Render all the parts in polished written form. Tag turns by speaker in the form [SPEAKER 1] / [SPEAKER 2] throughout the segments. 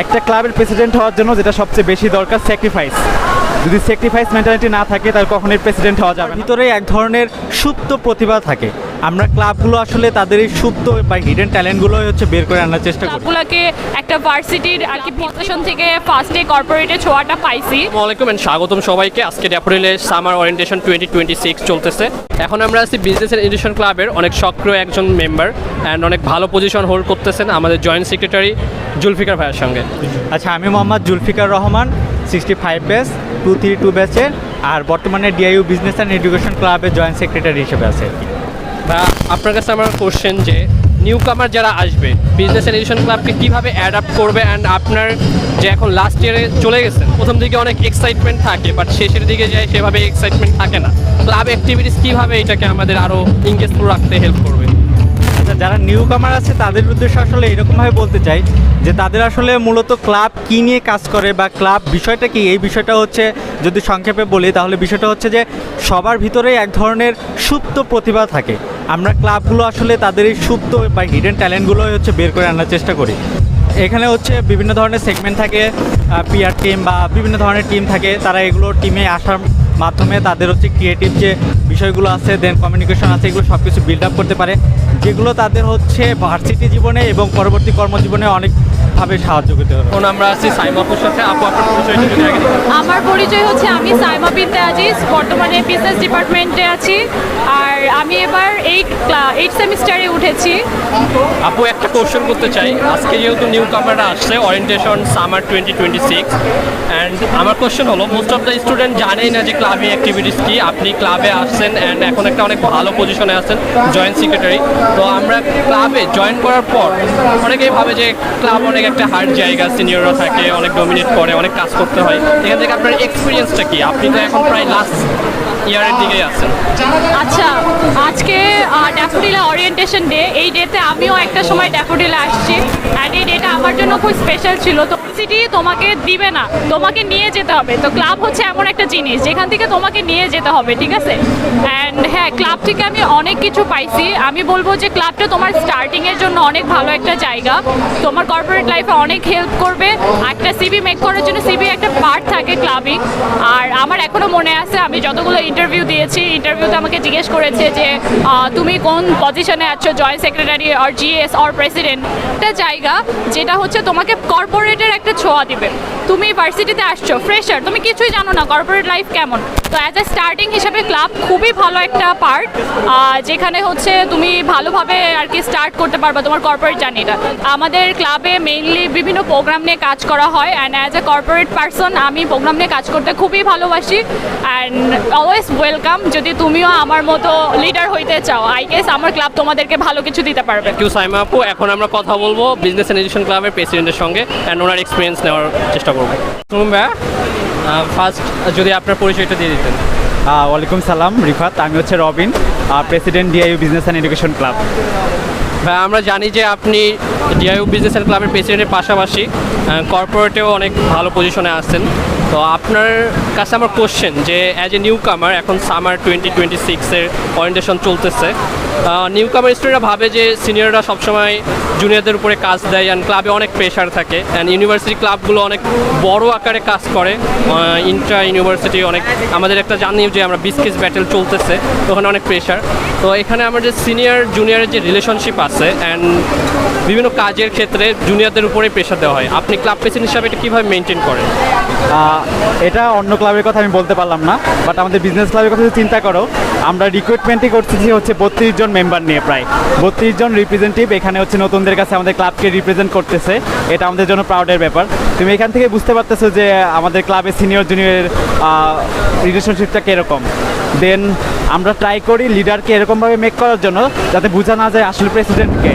[SPEAKER 1] একটা ক্লাবের প্রেসিডেন্ট হওয়ার জন্য যেটা সবচেয়ে বেশি দরকার স্যাক্রিফাইস। যদি স্যাক্রিফাইস মেন্টালিটি না থাকে তাহলে কখনোই প্রেসিডেন্ট হওয়া যাবে না। ভিতরে এক ধরনের সুপ্ত প্রতিভা থাকে। আমরা ক্লাবগুলো আসলে তাদের এই সুপ্ত বা হিডেন ট্যালেন্টগুলো হচ্ছে বের করে আনার চেষ্টা করি।
[SPEAKER 2] ক্লাবগুলোকে একটা ভার্সিটির আর কি পজিশন থেকে ফার্স্টে কর্পোরেটে ছোঁয়াটা পাইছি।
[SPEAKER 3] আসসালামু আলাইকুম এন্ড স্বাগতম সবাইকে। আজকে ড্যাফোডিলে সামার ওরিয়েন্টেশন 2026 চলতেছে। এখন আমরা আছি বিজনেস এন্ড এডুকেশন ক্লাবের অনেক সক্রিয় একজন মেম্বার অ্যান্ড অনেক ভালো পজিশন হোল্ড করতেছেন আমাদের জয়েন্ট সেক্রেটারি জুলফিকার ভাইয়ের সঙ্গে।
[SPEAKER 1] আচ্ছা, আমি মোহাম্মদ জুলফিকার রহমান, 65 ব্যাচ 232 ব্যাচের, আর বর্তমানে ডিআইইউ বিজনেস অ্যান্ড এডুকেশন ক্লাবের জয়েন্ট সেক্রেটারি হিসেবে আছে।
[SPEAKER 3] বা আপনার কাছে আমার কোশ্চেন যে নিউ কামার যারা আসবে বিজনেস অ্যান্ড এডুকেশন ক্লাবকে কীভাবে অ্যাডাপ্ট করবে, অ্যান্ড আপনার যে এখন লাস্ট ইয়ারে চলে গেছেন প্রথম দিকে অনেক এক্সাইটমেন্ট থাকে বাট শেষের দিকে যায় সেভাবে এক্সাইটমেন্ট থাকে না। ক্লাব অ্যাক্টিভিটিস কীভাবে এটাকে আমাদের আরও এঙ্গেজফুল রাখতে হেল্প করবে?
[SPEAKER 1] আচ্ছা, যারা নিউ কামার আছে তাদের উদ্দেশ্যে আসলে এরকমভাবে বলতে চাই যে তাদের আসলে মূলত ক্লাব কী নিয়ে কাজ করে বা ক্লাব বিষয়টা কি, এই বিষয়টা হচ্ছে যদি সংক্ষেপে বলি তাহলে বিষয়টা হচ্ছে যে সবার ভিতরেই এক ধরনের সুপ্ত প্রতিভা থাকে। আমরা ক্লাবগুলো আসলে তাদের এই সুপ্ত বা হিডেন ট্যালেন্টগুলোই হচ্ছে বের করে আনার চেষ্টা করি। এখানে হচ্ছে বিভিন্ন ধরনের সেগমেন্ট থাকে, পিআর টিম বা বিভিন্ন ধরনের টিম থাকে। তারা এগুলো টিমে আসার মাধ্যমে তাদের হচ্ছে ক্রিয়েটিভ যে বিষয়গুলো আছে, দেন কমিউনিকেশন আছে, এগুলো সব কিছু বিল্ড আপ করতে পারে, যেগুলো তাদের হচ্ছে ভার্সিটি জীবনে এবং পরবর্তী কর্মজীবনে অনেকভাবে সাহায্য করতে হবে।
[SPEAKER 3] এখন আমরা আছি সাইমা আপুর সাথে। আপু, আপনার পরিচয়টা যদি আগে দিতেন।
[SPEAKER 2] আমার পরিচয় হচ্ছে আমি সাইমা বিনতে আজিজ, বর্তমানে বিজনেস ডিপার্টমেন্টে আছি আর আমি এবার 8 সেমিস্টারে উঠেছি।
[SPEAKER 3] আপু, একটা কোশ্চেন করতে চাই। আজকে যেহেতু নিউ কামাররা আসছে ওরিয়েন্টেশন সামার 2026, অ্যান্ড আমার কোশ্চেন হলো মোস্ট অফ দ্য স্টুডেন্ট জানেই না যে ক্লাবিং অ্যাক্টিভিটিস কি। আপনি ক্লাবে আসছেন অ্যান্ড এখন একটা অনেক ভালো পজিশনে আছেন, জয়েন্ট সেক্রেটারি। তো আমরা ক্লাবে জয়েন করার পর অনেকেই ভাবে যে ক্লাব অনেক একটা হার্ড জায়গা, সিনিয়ররা থাকে, অনেক ডমিনেট করে, অনেক কাজ করতে হয়। এখান থেকে আপনার এক্সপিরিয়েন্সটা কি? আপনি তো এখন প্রায় লাস্ট ইয়ারের দিকেই আছেন।
[SPEAKER 2] আচ্ছা, আজকে ড্যাফোডিলে ওরিয়েন্টেশন ডে। এই ডেতে আমিও একটা সময় ড্যাফোডিলে আসছি অ্যান্ড এই ডেটা আমার জন্য খুব স্পেশাল ছিল। তো সিটি তোমাকে দিবে না, তোমাকে নিয়ে যেতে হবে। তো ক্লাব হচ্ছে এমন একটা জিনিস যেখান থেকে তোমাকে নিয়ে যেতে হবে, ঠিক আছে? অ্যান্ড হ্যাঁ, ক্লাব থেকে আমি অনেক কিছু পাইছি। আমি বলবো যে ক্লাবটা তোমার স্টার্টিংয়ের জন্য অনেক ভালো একটা জায়গা, তোমার কর্পোরেট লাইফে অনেক হেল্প করবে। একটা সিভি মেক করার জন্য সিভি একটা পার্ট থাকে ক্লাবিং। আর আমার এখনও মনে আছে আমি যতগুলো ইন্টারভিউ দিয়েছি, ইন্টারভিউতে আমাকে জিজ্ঞেস করেছে যে তুমি কোন পজিশনে আছো, জয়েন্ট সেক্রেটারি আর জিএস আর প্রেসিডেন্ট। একটা জায়গা যেটা হচ্ছে তোমাকে কর্পোরেটের একটা ছোঁয়া দিবে। তুমি ভার্সিটিতে আসছো ফ্রেশার, তুমি কিছুই জানো না কর্পোরেট লাইফ কেমন। তো অ্যাজ এ স্টার্টিং হিসেবে ক্লাব খুবই ভালো একটা পার্ট, যেখানে হচ্ছে তুমি ভালোভাবে আর কি স্টার্ট করতে পারবা তোমার কর্পোরেট জার্নিটা। আমাদের ক্লাবে মেইনলি বিভিন্ন প্রোগ্রাম নিয়ে কাজ করা হয় and as a corporate person আমি প্রোগ্রাম নিয়ে কাজ করতে খুবই ভালোবাসি অ্যান্ড অলওয়েজ ওয়েলকাম। যদি তুমিও আমার মতো লিডার হইতে চাও, আই গেস আমার ক্লাব তোমাদেরকে ভালো কিছু দিতে পারবে।
[SPEAKER 3] থ্যাংক ইউ সাইমা আপু। এখন আমরা কথা বলবো বিজনেস অ্যান্ড এডুকেশন ক্লাবের প্রেসিডেন্টের সঙ্গে অ্যান্ড ওনার এক্সপিরিয়েন্স নেওয়ার চেষ্টা করবো। ফার্স্ট যদি আপনার পরিচয়টা দিয়ে দিতেন।
[SPEAKER 1] ওয়ালাইকুম সালাম, রিফাত। আমি হচ্ছে Robin, president DIU business and education club.
[SPEAKER 3] ভাই, আমরা জানি যে আপনি ডিআইইউ বিজনেস অ্যান্ড ক্লাবের প্রেসিডেন্টের পাশাপাশি কর্পোরেটেও অনেক ভালো পজিশনে আছেন। তো আপনার কাছে আমার কোশ্চেন যে অ্যাজ এ নিউ কামার, এখন সামার 2026-এর ওরিয়েন্টেশন চলতেছে, নিউ কামার স্টুডেন্টরা ভাবে যে সিনিয়ররা সবসময় জুনিয়রদের উপরে কাজ দেয় অ্যান্ড ক্লাবে অনেক প্রেশার থাকে অ্যান্ড ইউনিভার্সিটি ক্লাবগুলো অনেক বড় আকারে কাজ করে। ইন্ট্রা ইউনিভার্সিটি অনেক, আমাদের একটা জানি যে আমরা বিস্কিস ব্যাটেল চলতেছে, ওখানে অনেক প্রেশার। তো এখানে আমাদের সিনিয়র জুনিয়রের যে রিলেশনশিপ আছে অ্যান্ড বিভিন্ন কাজের ক্ষেত্রে জুনিয়রদের উপরে প্রেশার দেওয়া হয়, আপনি ক্লাব প্রেসিডেন্ট হিসাবে এটা কীভাবে মেনটেন করেন?
[SPEAKER 1] এটা অন্য ক্লাবের কথা আমি বলতে পারলাম না, বাট আমাদের বিজনেস ক্লাবের কথা যদি চিন্তা করো, আমরা রিক্রুটমেন্টই করতেছি হচ্ছে 32 জন মেম্বার নিয়ে, প্রায় 32 জন রিপ্রেজেন্টেটিভ এখানে হচ্ছে নতুনদের কাছে আমাদের ক্লাবকে রিপ্রেজেন্ট করতেছে। এটা আমাদের জন্য প্রাউডের ব্যাপার। তুমি এখান থেকে বুঝতে পারতেছো যে আমাদের ক্লাবের সিনিয়র জুনিয়রের রিলেশনশিপটা কীরকম। দেন আমরা ট্রাই করি লিডারকে এরকমভাবে মেক করার জন্য যাতে বোঝা না যায় আসলে প্রেসিডেন্টকে।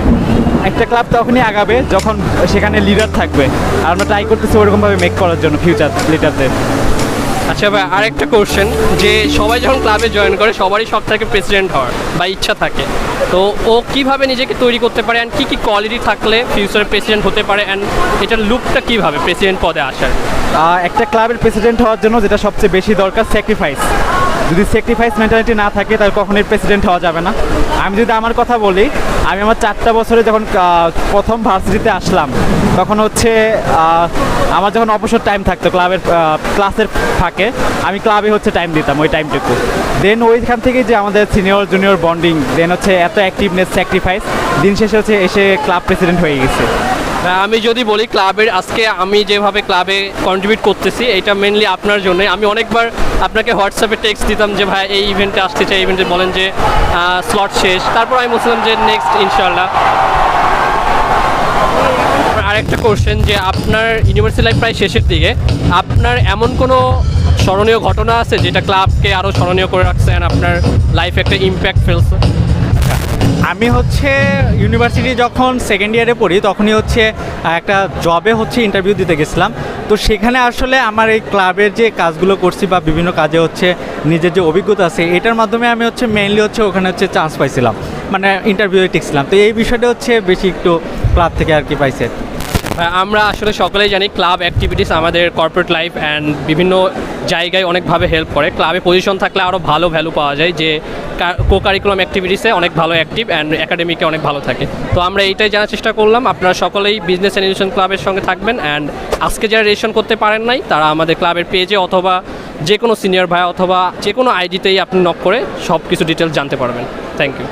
[SPEAKER 1] একটা ক্লাব তখনই আগাবে যখন সেখানে লিডার থাকবে, আর আমরা ট্রাই করতেছি ওরকমভাবে মেক করার জন্য ফিউচার লিডারদের।
[SPEAKER 3] আচ্ছা ভাই, আরেকটা কোশ্চেন যে সবাই যখন ক্লাবে জয়েন করে সবারই শখ থাকে প্রেসিডেন্ট হওয়ার বা ইচ্ছা থাকে। তো ও কিভাবে নিজেকে তৈরি করতে পারে অ্যান্ড কী কী কোয়ালিটি থাকলে ফিউচারে প্রেসিডেন্ট হতে পারে অ্যান্ড এটার লুকটা কীভাবে প্রেসিডেন্ট পদে আসার?
[SPEAKER 1] একটা ক্লাবের প্রেসিডেন্ট হওয়ার জন্য যেটা সবচেয়ে বেশি দরকার স্যাক্রিফাইস।
[SPEAKER 4] যদি স্যাক্রিফাইস মেন্টালিটি না থাকে তাহলে কখনোই প্রেসিডেন্ট হওয়া যাবে না। আমি যদি আমার কথা বলি, আমি আমার 4টা বছরে যখন প্রথম ভার্সিটিতে আসলাম, তখন হচ্ছে আমার যখন অবসর টাইম থাকতো ক্লাসের ফাঁকে, আমি ক্লাবে হচ্ছে টাইম দিতাম ওই টাইমটুকু। দেন ওইখান থেকে যে আমাদের সিনিয়র জুনিয়র বন্ডিং, দেন হচ্ছে এত অ্যাক্টিভনেস, স্যাক্রিফাইস, দিন শেষে হচ্ছে এসে ক্লাব প্রেসিডেন্ট হয়ে গেছে।
[SPEAKER 3] আমি যদি বলি ক্লাবের আজকে আমি যেভাবে ক্লাবে কন্ট্রিবিউট করতেছি এটা মেনলি আপনার জন্য। আমি অনেকবার আপনাকে হোয়াটসঅ্যাপে টেক্সট দিতাম যে ভাই এই ইভেন্টে আসতে চাই, ইভেন্টে বলেন যে স্লট শেষ, তারপর আমি বলছিলাম যে নেক্সট ইনশাল্লাহ। আরেকটা কোশ্চেন, যে আপনার ইউনিভার্সিটি লাইফ প্রায় শেষের দিকে, আপনার এমন কোনো স্মরণীয় ঘটনা আছে যেটা ক্লাবকে আরও স্মরণীয় করে রাখছে and আপনার লাইফে একটা ইম্প্যাক্ট ফেলছে?
[SPEAKER 1] আমি হচ্ছে ইউনিভার্সিটি যখন সেকেন্ড ইয়ারে পড়ি তখনই হচ্ছে একটা জবে হচ্ছে ইন্টারভিউ দিতে গেছিলাম। তো সেখানে আসলে আমার এই ক্লাবের যে কাজগুলো করছি বা বিভিন্ন কাজে হচ্ছে নিজের যে অভিজ্ঞতা আছে এটার মাধ্যমে আমি হচ্ছে মেইনলি হচ্ছে ওখানে হচ্ছে চান্স পাইছিলাম, মানে ইন্টারভিউয়ে টিকছিলাম। তো এই বিষয়টা হচ্ছে বেশি একটু ক্লাব থেকে আর কি পাইছে।
[SPEAKER 3] আমরা আসলে সকলেই জানি ক্লাব অ্যাক্টিভিটিস আমাদের কর্পোরেট লাইফ অ্যান্ড বিভিন্ন জায়গায় অনেকভাবে হেল্প করে। ক্লাবে পজিশন থাকলে আরও ভালো ভ্যালু পাওয়া যায়, যে কো কারিকুলাম অ্যাক্টিভিটিসে অনেক ভালো অ্যাক্টিভ অ্যান্ড একাডেমিকে অনেক ভালো থাকে। তো আমরা এইটাই জানার চেষ্টা করলাম। আপনারা সকলেই বিজনেস অ্যান্ড ইনোভেশন ক্লাবের সঙ্গে থাকবেন, অ্যান্ড আজকে যারা রেজিস্ট্রেশন করতে পারেন নাই তারা আমাদের ক্লাবের পেজে অথবা যে কোনো সিনিয়র ভাই অথবা যে কোনো আইডিতেই আপনি নক করে সব কিছু ডিটেলস জানতে পারবেন। Thank you.